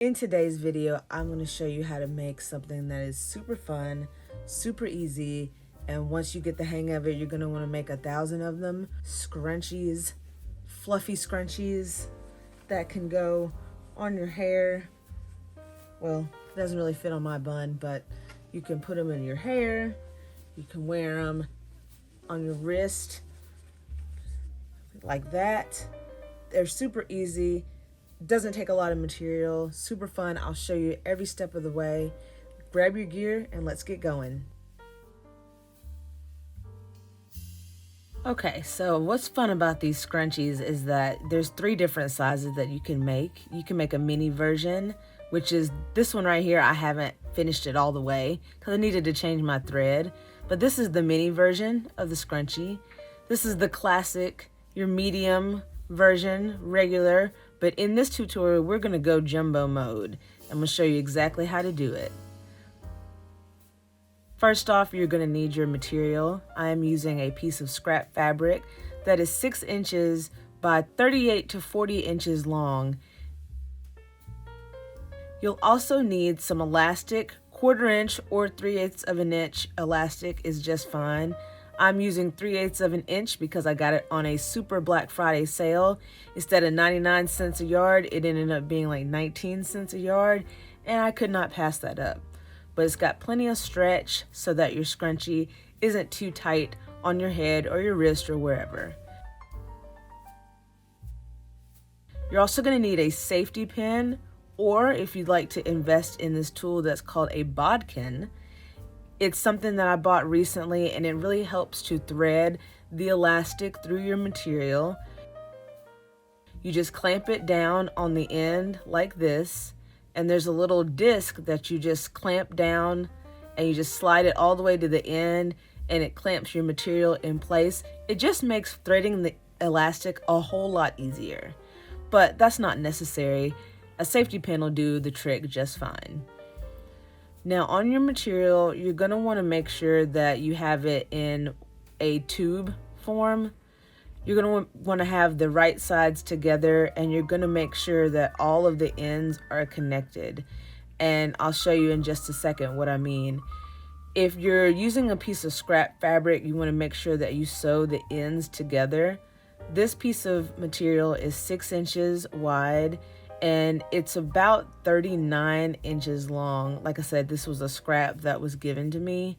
In today's video, I'm going to show you how to make something that is super fun, super easy, and once you get the hang of it, you're going to want to make 1,000 of them. Scrunchies, fluffy scrunchies that can go on your hair. Well, it doesn't really fit on my bun, but you can put them in your hair. You can wear them on your wrist like that. They're super easy. Doesn't take a lot of material, super fun. I'll show you every step of the way. Grab your gear and let's get going. Okay, so what's fun about these scrunchies is that there's 3 different sizes that you can make. You can make a mini version, which is this one right here. I haven't finished it all the way because I needed to change my thread. But this is the mini version of the scrunchie. This is the classic, your medium version, regular. But in this tutorial, we're going to go jumbo mode. I'm going to show you exactly how to do it. First off, you're going to need your material. I am using a piece of scrap fabric that is 6 inches by 38 to 40 inches long. You'll also need some elastic, 1/4 inch or 3/8 of an inch elastic is just fine. I'm using 3/8 of an inch because I got it on a super Black Friday sale. Instead of 99 cents a yard, it ended up being like 19 cents a yard, and I could not pass that up. But it's got plenty of stretch so that your scrunchie isn't too tight on your head or your wrist or wherever. You're also going to need a safety pin, or if you'd like to invest in this tool that's called a bodkin. It's something that I bought recently, and it really helps to thread the elastic through your material. You just clamp it down on the end like this, and there's a little disc that you just clamp down, and you just slide it all the way to the end, and it clamps your material in place. It just makes threading the elastic a whole lot easier, but that's not necessary. A safety pin will do the trick just fine. Now on your material, you're going to want to make sure that you have it in a tube form. You're going to want to have the right sides together, and you're going to make sure that all of the ends are connected. And I'll show you in just a second what I mean. If you're using a piece of scrap fabric, you want to make sure that you sew the ends together. This piece of material is 6 inches wide, and it's about 39 inches long. Like I said, this was a scrap that was given to me,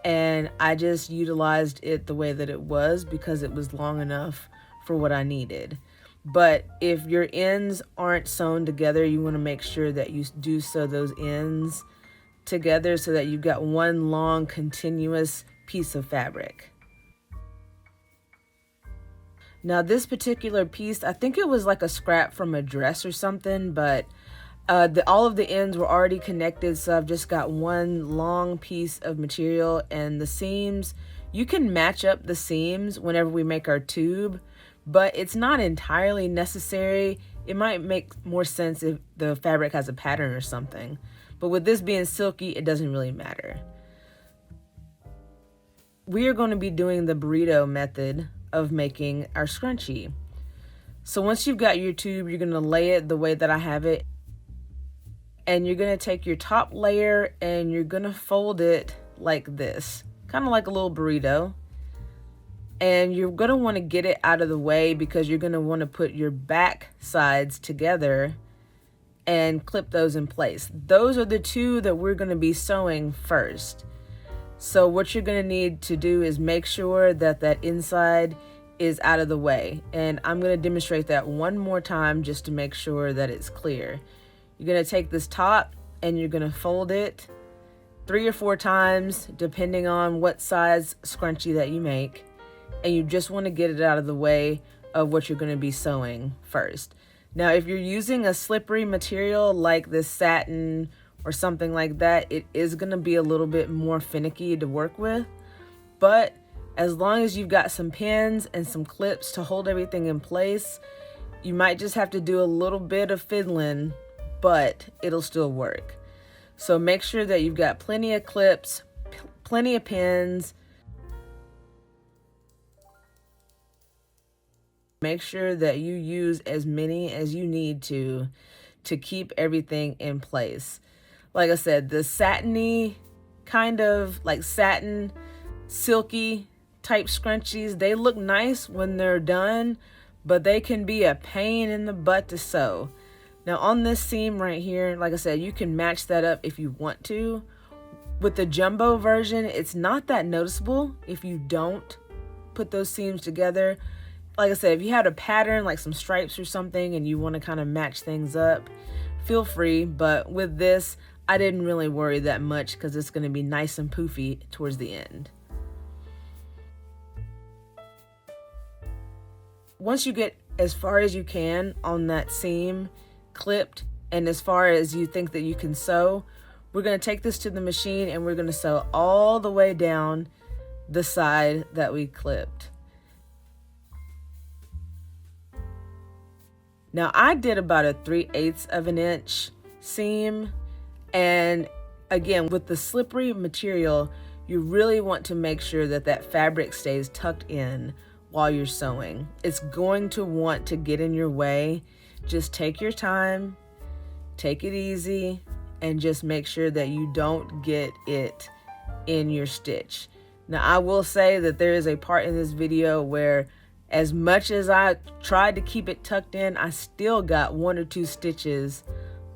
and I just utilized it the way that it was because it was long enough for what I needed. But if your ends aren't sewn together, you want to make sure that you do sew those ends together so that you've got one long continuous piece of fabric. Now this particular piece, I think it was like a scrap from a dress or something, but all of the ends were already connected, so I've just got one long piece of material. And the seams, you can match up the seams whenever we make our tube, but it's not entirely necessary. It might make more sense if the fabric has a pattern or something, but with this being silky, it doesn't really matter. We are going to be doing the burrito method of making our scrunchie. So once you've got your tube, you're going to lay it the way that I have it, and you're going to take your top layer and you're going to fold it like this, kind of like a little burrito. And you're going to want to get it out of the way because you're going to want to put your back sides together and clip those in place. Those are the 2 that we're going to be sewing first. So what you're going to need to do is make sure that that inside is out of the way. And I'm going to demonstrate that one more time just to make sure that it's clear. You're going to take this top and you're going to fold it 3 or 4 times, depending on what size scrunchie that you make. And you just want to get it out of the way of what you're going to be sewing first. Now, if you're using a slippery material like this satin or something like that, it is going to be a little bit more finicky to work with. But as long as you've got some pins and some clips to hold everything in place, you might just have to do a little bit of fiddling, but it'll still work. So make sure that you've got plenty of clips, plenty of pins. Make sure that you use as many as you need to to keep everything in place. Like I said, the satiny kind of like satin, silky type scrunchies, they look nice when they're done, but they can be a pain in the butt to sew. Now on this seam right here, like I said, you can match that up if you want to. With the jumbo version, it's not that noticeable if you don't put those seams together. Like I said, if you had a pattern like some stripes or something and you want to kind of match things up, feel free. But with this, I didn't really worry that much because it's going to be nice and poofy towards the end. Once you get as far as you can on that seam clipped and as far as you think that you can sew, we're going to take this to the machine and we're going to sew all the way down the side that we clipped. Now I did about a 3/8 of an inch seam, and again, with the slippery material, you really want to make sure that that fabric stays tucked in while you're sewing. It's going to want to get in your way. Just take your time, take it easy, and just make sure that you don't get it in your stitch. Now I will say that there is a part in this video where as much as I tried to keep it tucked in, I still got 1 or 2 stitches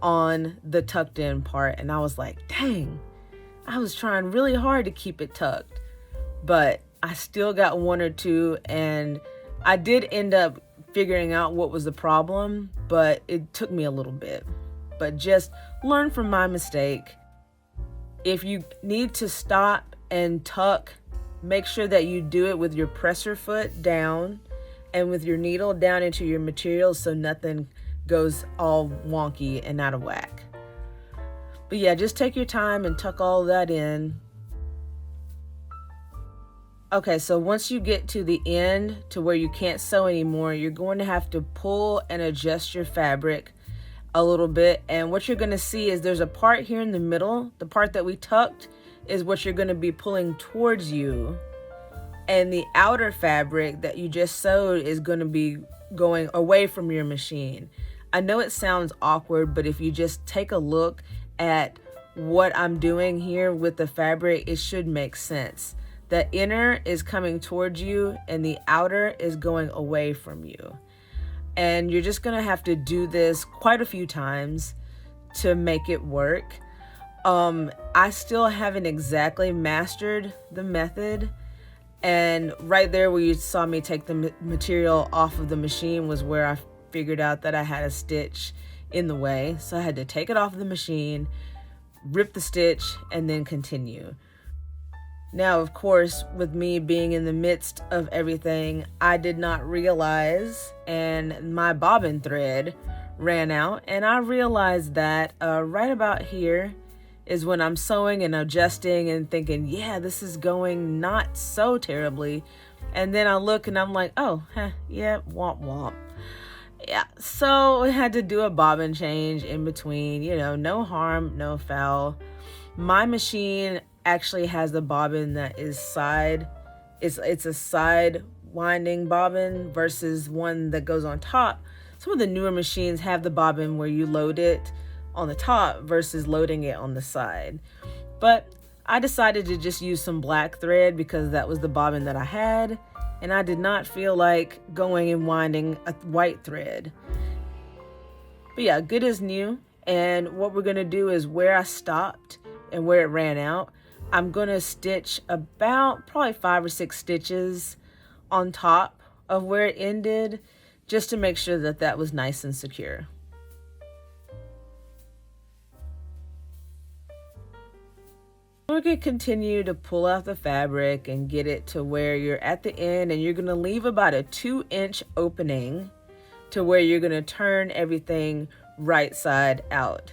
on the tucked in part, and I was like, dang, I was trying really hard to keep it tucked, but I still got 1 or 2, and I did end up figuring out what was the problem, but it took me a little bit. But just learn from my mistake. If you need to stop and tuck, make sure that you do it with your presser foot down and with your needle down into your material so nothing goes all wonky and out of whack. But yeah, just take your time and tuck all that in. Okay, so once you get to the end to where you can't sew anymore, you're going to have to pull and adjust your fabric a little bit. And what you're going to see is there's a part here in the middle. The part that we tucked is what you're going to be pulling towards you. And the outer fabric that you just sewed is going to be going away from your machine. I know it sounds awkward, but if you just take a look at what I'm doing here with the fabric, it should make sense. The inner is coming towards you and the outer is going away from you. And you're just gonna have to do this quite a few times to make it work. I still haven't exactly mastered the method. And right there where you saw me take the material off of the machine was where I figured out that I had a stitch in the way. So I had to take it off of the machine, rip the stitch, and then continue. Now, of course, with me being in the midst of everything, I did not realize, and my bobbin thread ran out, and I realized that right about here is when I'm sewing and adjusting and thinking, yeah, this is going not so terribly. And then I look and I'm like, oh, yeah, womp womp. Yeah, so I had to do a bobbin change in between, you know, no harm, no foul. My machine actually has the bobbin that is side, it's a side winding bobbin versus one that goes on top. Some of the newer machines have the bobbin where you load it on the top versus loading it on the side. But I decided to just use some black thread because that was the bobbin that I had, and I did not feel like going and winding a white thread. But yeah, good as new. And what we're gonna do is where I stopped and where it ran out, I'm gonna stitch about probably 5 or 6 stitches on top of where it ended, just to make sure that that was nice and secure. We're going to continue to pull out the fabric and get it to where you're at the end, and you're going to leave about a 2-inch opening to where you're going to turn everything right side out.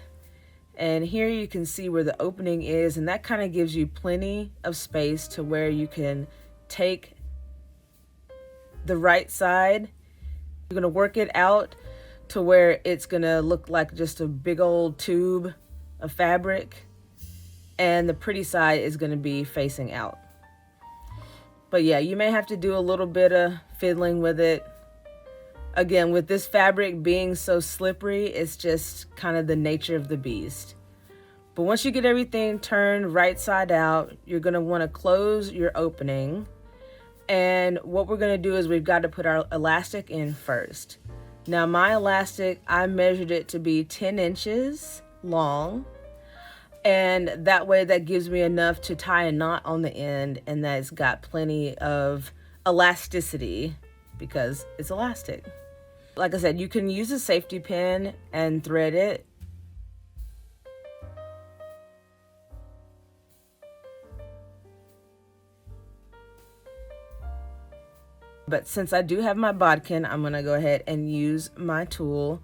And here you can see where the opening is, and that kind of gives you plenty of space to where you can take the right side. You're going to work it out to where it's going to look like just a big old tube of fabric, and the pretty side is going to be facing out. But yeah, you may have to do a little bit of fiddling with it, Again, with this fabric being so slippery, it's just kind of the nature of the beast. But once you get everything turned right side out, you're going to want to close your opening. And what we're going to do is we've got to put our elastic in first. Now my elastic, I measured it to be 10 inches long. And that way that gives me enough to tie a knot on the end, and that it's got plenty of elasticity because it's elastic. Like I said, you can use a safety pin and thread it. But since I do have my bodkin, I'm gonna go ahead and use my tool.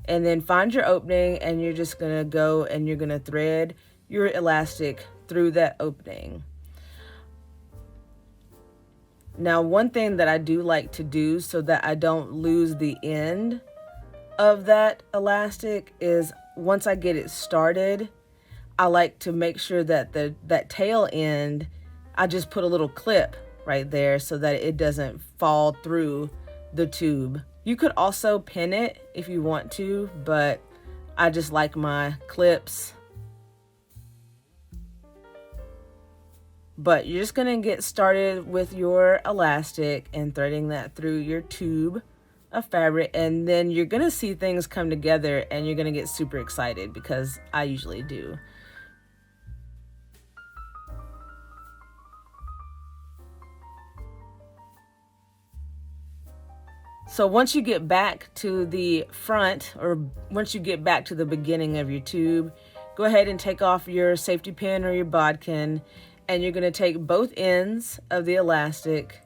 And then find your opening, and you're just gonna go and you're gonna thread your elastic through that opening. Now, one thing that I do like to do so that I don't lose the end of that elastic is once I get it started, I like to make sure that that tail end, I just put a little clip right there so that it doesn't fall through the tube. You could also pin it if you want to, but I just like my clips. But you're just gonna get started with your elastic and threading that through your tube of fabric, and then you're gonna see things come together and you're gonna get super excited, because I usually do. So once you get back to the front, or once you get back to the beginning of your tube, go ahead and take off your safety pin or your bodkin, and you're gonna take both ends of the elastic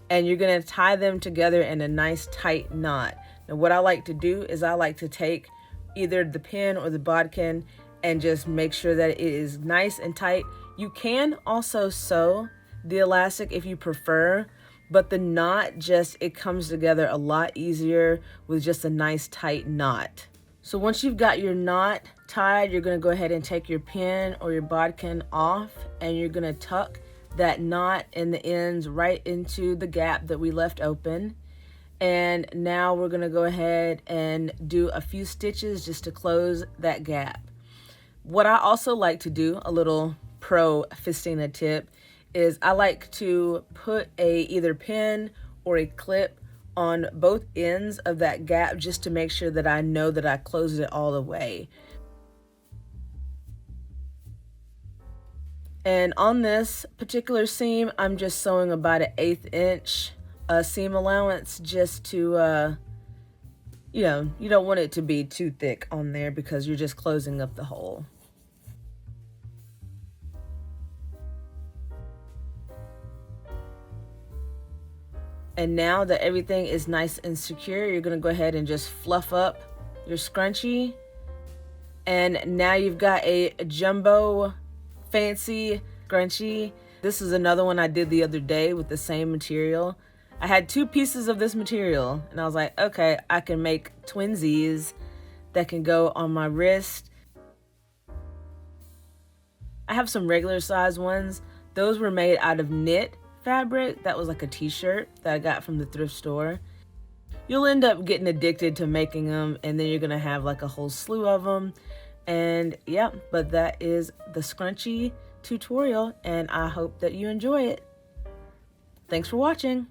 and you're gonna tie them together in a nice tight knot. Now what I like to do is I like to take either the pin or the bodkin and just make sure that it is nice and tight. You can also sew the elastic if you prefer, but the knot it comes together a lot easier with just a nice tight knot. So once you've got your knot tied, you're gonna go ahead and take your pin or your bodkin off, and you're gonna tuck that knot in the ends right into the gap that we left open. And now we're gonna go ahead and do a few stitches just to close that gap. What I also like to do, a little pro Fistina tip, is I like to put a either pin or a clip on both ends of that gap just to make sure that I know that I closed it all the way. And on this particular seam, I'm just sewing about an 1/8 inch seam allowance, just to, you know, you don't want it to be too thick on there because you're just closing up the hole. And now that everything is nice and secure, you're gonna go ahead and just fluff up your scrunchie. And now you've got a jumbo fancy scrunchie. This is another one I did the other day with the same material. I had 2 pieces of this material and I was like, okay, I can make twinsies that can go on my wrist. I have some regular size ones. Those were made out of knit fabric. That was like a t-shirt that I got from the thrift store. You'll end up getting addicted to making them, and then you're gonna have like a whole slew of them. And yeah, but that is the scrunchie tutorial, and I hope that you enjoy it. Thanks for watching.